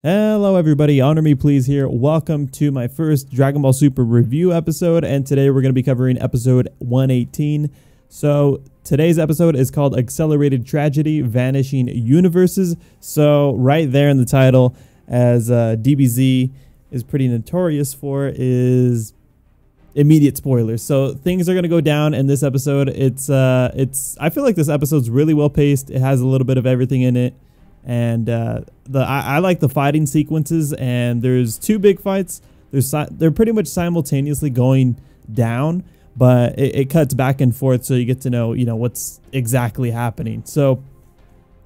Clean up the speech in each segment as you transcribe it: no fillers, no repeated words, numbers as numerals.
Hello everybody, Honor Me Please here. Welcome to my first Dragon Ball Super review episode, and today we're going to be covering episode 118. So today's episode is called Accelerated Tragedy, Vanishing Universes. So right there in the title, as DBZ is pretty notorious for, is immediate spoilers. So things are going to go down in this episode. I feel like this episode's really well paced. It has a little bit of everything in it. And I like the fighting sequences, and there's two big fights. They're pretty much simultaneously going down, but it cuts back and forth, so you get to know what's exactly happening. So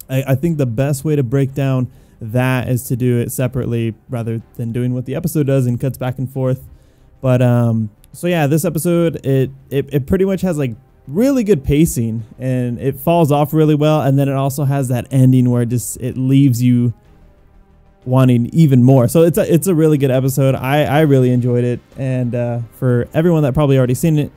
I think the best way to break down that is to do it separately rather than doing what the episode does and cuts back and forth. But so yeah, this episode it pretty much has like really good pacing, and it falls off really well, and then it also has that ending where it leaves you wanting even more. So it's a really good episode. I really enjoyed it, and for everyone that probably already seen it,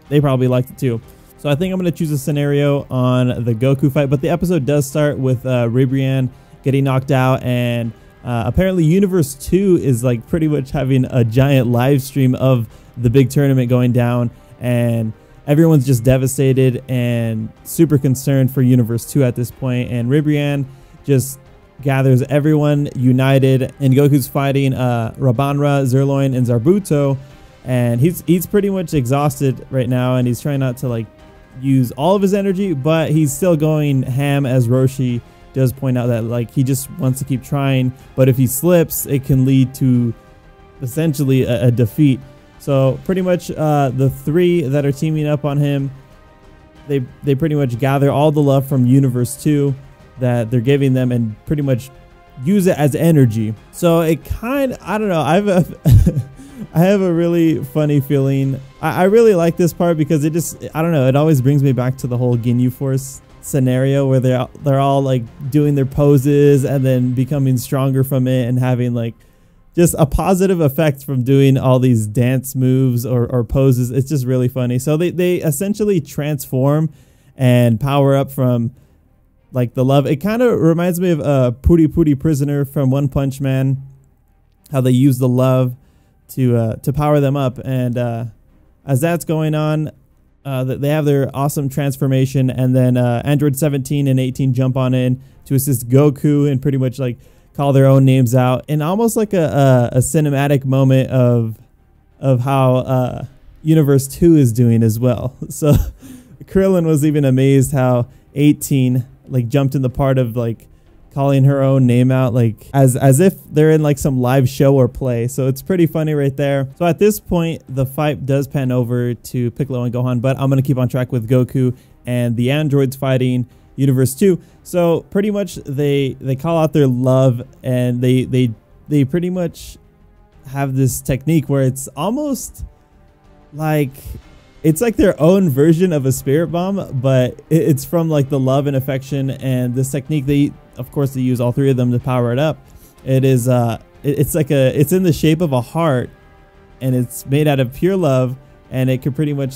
they probably liked it too. So I think I'm going to choose a scenario on the Goku fight, but the episode does start with Ribrianne getting knocked out, and apparently Universe 2 is like pretty much having a giant live stream of the big tournament going down, and everyone's just devastated and super concerned for Universe 2 at this point, and Ribrianne just gathers everyone united, and Goku's fighting Rabanra, Zerloin, and Zarbuto, and he's pretty much exhausted right now, and he's trying not to like use all of his energy, but he's still going ham, as Roshi does point out that like he just wants to keep trying, but if he slips, it can lead to essentially a defeat. So pretty much the three that are teaming up on him, they pretty much gather all the love from Universe 2 that they're giving them and pretty much use it as energy. So it kind of, I don't know, I have a really funny feeling. I really like this part because it just, I don't know, it always brings me back to the whole Ginyu Force scenario where they're all like doing their poses and then becoming stronger from it and having like just a positive effect from doing all these dance moves or poses. It's just really funny. So they essentially transform and power up from like the love. It kind of reminds me of Puri Puri Prisoner from One Punch Man, how they use the love to power them up. And as that's going on, they have their awesome transformation, and then Android 17 and 18 jump on in to assist Goku and pretty much like call their own names out, and almost like a cinematic moment of how Universe 2 is doing as well. So Krillin was even amazed how 18 like jumped in the part of like calling her own name out, like as if they're in like some live show or play. So it's pretty funny right there. So at this point, the fight does pan over to Piccolo and Gohan, but I'm gonna keep on track with Goku and the androids fighting Universe 2. So pretty much they call out their love, and they pretty much have this technique where it's almost like it's like their own version of a spirit bomb, but it's from like the love and affection. And this technique, of course they use all three of them to power it up. It is it's in the shape of a heart, and it's made out of pure love, and it could pretty much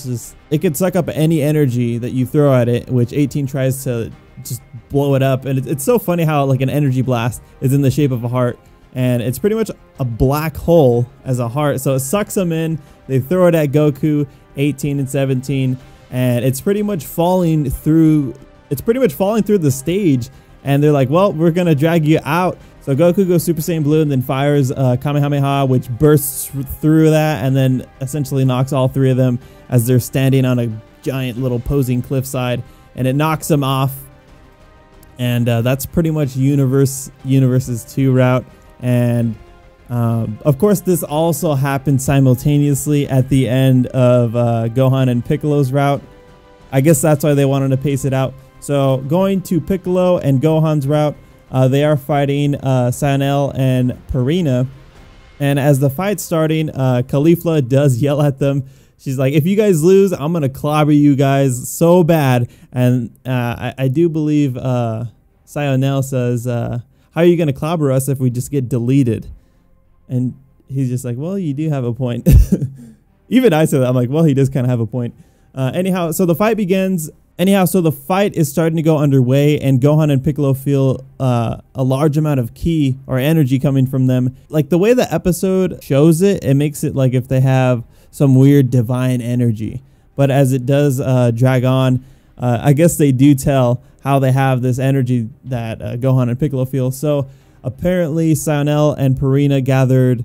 it could suck up any energy that you throw at it, which 18 tries to just blow it up. And it's so funny how like an energy blast is in the shape of a heart, and it's pretty much a black hole as a heart. So it sucks them in. They throw it at Goku, 18 and 17, and it's pretty much falling through the stage, and they're like, well, we're gonna drag you out. So Goku goes Super Saiyan Blue and then fires Kamehameha, which bursts through that and then essentially knocks all three of them as they're standing on a giant little posing cliffside, and it knocks them off. And that's pretty much Universe's 2 route. And of course, this also happened simultaneously at the end of Gohan and Piccolo's route. I guess that's why they wanted to pace it out. So going to Piccolo and Gohan's route, they are fighting Sanel and Purina. And as the fight's starting, Caulifla does yell at them. She's like, if you guys lose, I'm going to clobber you guys so bad. And I do believe Sionel says, how are you going to clobber us if we just get deleted? And he's just like, well, you do have a point. Even I said that. I'm like, well, he does kind of have a point. Anyhow, so the fight begins. Anyhow, so the fight is starting to go underway, and Gohan and Piccolo feel a large amount of ki or energy coming from them. Like the way the episode shows it, it makes it like if they have some weird divine energy. But as it does drag on, I guess they do tell how they have this energy that Gohan and Piccolo feel. So apparently Sionel and Purina gathered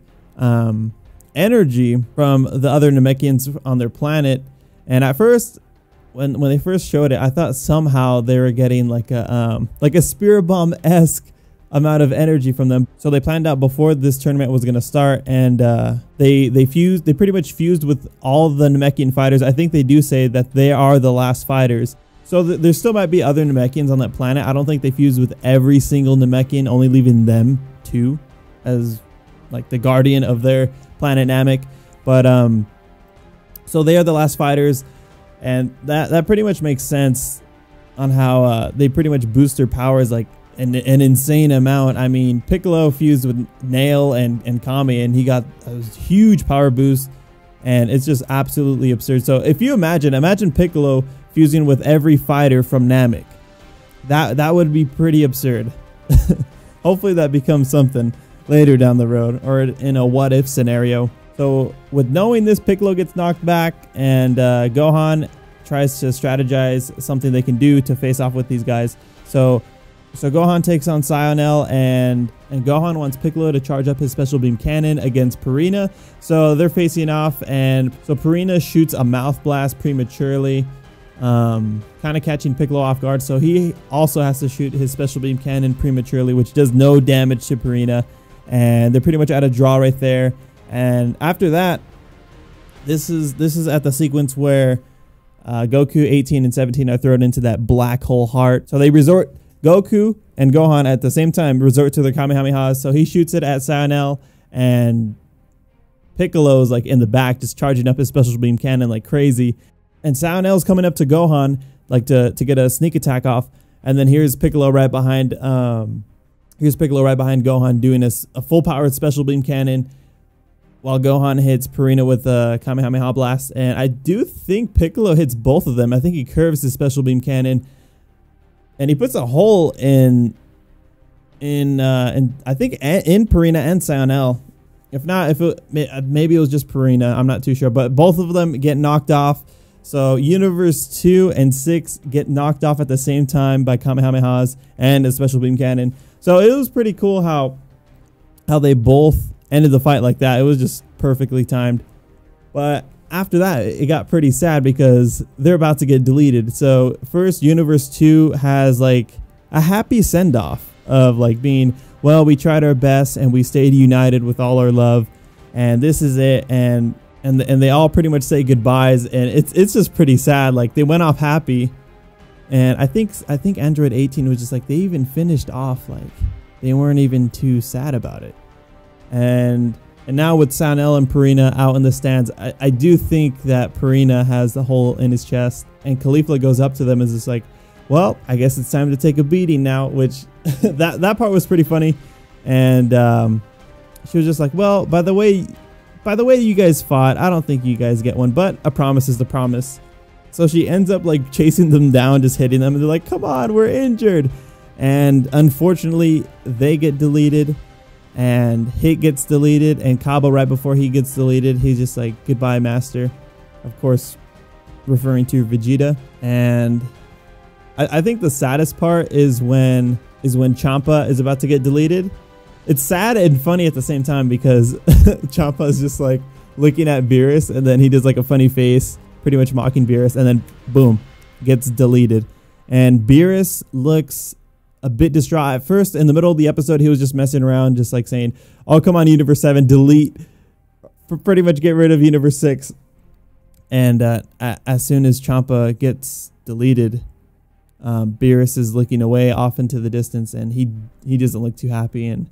energy from the other Namekians on their planet. And at first, when they first showed it, I thought somehow they were getting like a Spirit Bomb-esque amount of energy from them. So they planned out before this tournament was going to start, and they pretty much fused with all the Namekian fighters. I think they do say that they are the last fighters. So there still might be other Namekians on that planet. I don't think they fused with every single Namekian, only leaving them two as like the guardian of their planet Namek. But so they are the last fighters. And that pretty much makes sense on how they pretty much boost their powers like an insane amount. I mean, Piccolo fused with Nail and Kami, and he got a huge power boost, and it's just absolutely absurd. So if you imagine Piccolo fusing with every fighter from Namek, that would be pretty absurd. Hopefully that becomes something later down the road, or in a what if scenario. So with knowing this, Piccolo gets knocked back, and Gohan tries to strategize something they can do to face off with these guys. So Gohan takes on Sionel, and Gohan wants Piccolo to charge up his special beam cannon against Purina. So they're facing off, and so Purina shoots a mouth blast prematurely, kind of catching Piccolo off guard. So he also has to shoot his special beam cannon prematurely, which does no damage to Purina, and they're pretty much at a draw right there. And after that, this is at the sequence where Goku, 18, and 17 are thrown into that black hole heart. So Goku and Gohan at the same time resort to their Kamehamehas. So he shoots it at Sionel, and Piccolo's like in the back just charging up his special beam cannon like crazy. And Sionel's coming up to Gohan like to get a sneak attack off. And then here's Piccolo right behind Gohan doing a full powered special beam cannon, while Gohan hits Purina with a Kamehameha blast. And I do think Piccolo hits both of them. I think he curves his special beam cannon, and he puts a hole in I think in Purina and Sionel. If not, maybe it was just Purina, I'm not too sure. But both of them get knocked off. So Universe 2 and 6 get knocked off at the same time by Kamehamehas and a special beam cannon. So it was pretty cool how they both ended the fight like that. It was just perfectly timed. But after that, it got pretty sad because they're about to get deleted. So first, Universe 2 has like a happy send-off of like being, well, we tried our best and we stayed united with all our love, and this is it. And they all pretty much say goodbyes, and it's just pretty sad. Like they went off happy, and I think Android 18 was just like, they even finished off like they weren't even too sad about it. And now with Sionel and Purina out in the stands, I do think that Purina has the hole in his chest, and Caulifla goes up to them and is just like, well, I guess it's time to take a beating now, which that part was pretty funny. And she was just like, well, by the way you guys fought, I don't think you guys get one, but a promise is the promise. So she ends up like chasing them down, just hitting them, and they're like, come on, we're injured. And unfortunately, they get deleted. And Hit gets deleted, and Kaba, right before he gets deleted, he's just like, goodbye, master. Of course, referring to Vegeta. And I think the saddest part is when Champa is about to get deleted. It's sad and funny at the same time because Champa is just like looking at Beerus, and then he does like a funny face, pretty much mocking Beerus, and then boom, gets deleted. And Beerus looks a bit distraught. At first, in the middle of the episode, he was just messing around, just like saying, oh, come on, Universe 7, delete. Pretty much get rid of Universe 6. And as soon as Champa gets deleted, Beerus is looking away off into the distance, and he doesn't look too happy. And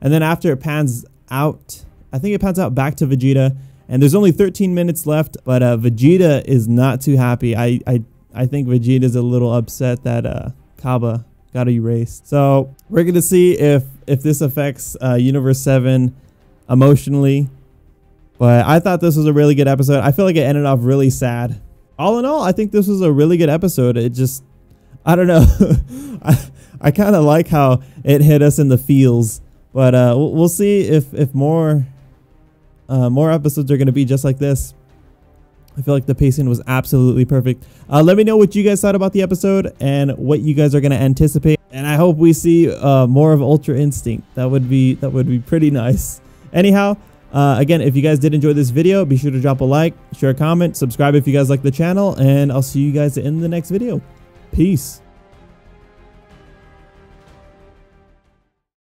then after it pans out, I think it pans out back to Vegeta, and there's only 13 minutes left, but Vegeta is not too happy. I think Vegeta's a little upset that Kaba got erased. So we're gonna see if this affects Universe 7 emotionally. But I thought this was a really good episode. I feel like it ended off really sad. all in all, I think this was a really good episode. It just, I don't know. I kind of like how it hit us in the feels, but we'll see if more episodes are going to be just like this. I feel like the pacing was absolutely perfect. Let me know what you guys thought about the episode and what you guys are going to anticipate. And I hope we see more of Ultra Instinct. That would be pretty nice. Anyhow, again, if you guys did enjoy this video, be sure to drop a like, share a comment, subscribe if you guys like the channel, and I'll see you guys in the next video. Peace.